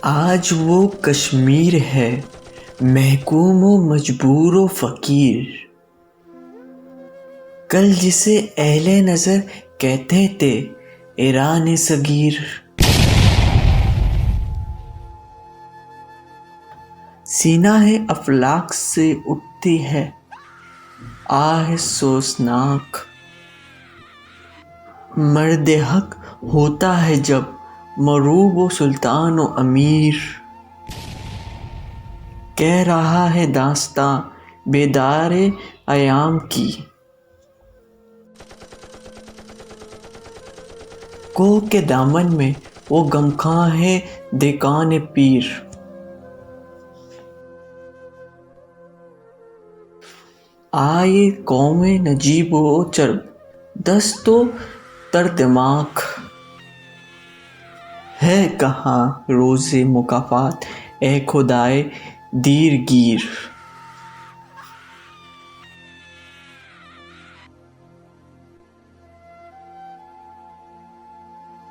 آج وہ کشمیر ہے محکوم و مجبور و فقیر، کل جسے اہل نظر کہتے تھے ایران صغیر۔ سینہ افلاک سے اٹھتی ہے آہ سوزناک، مرد حق ہوتا ہے جب مغروب و سلطان و امیر، کہہ رہا ہے داستاں بیدار ایام کی۔ کوہ کے دامن میں وہ غمخواں ہے دیکان پیر، آئے قوم نجیب و چرب دست و تر دماغ، ہے کہاں روز مکافات اے خدائے دیر گیر۔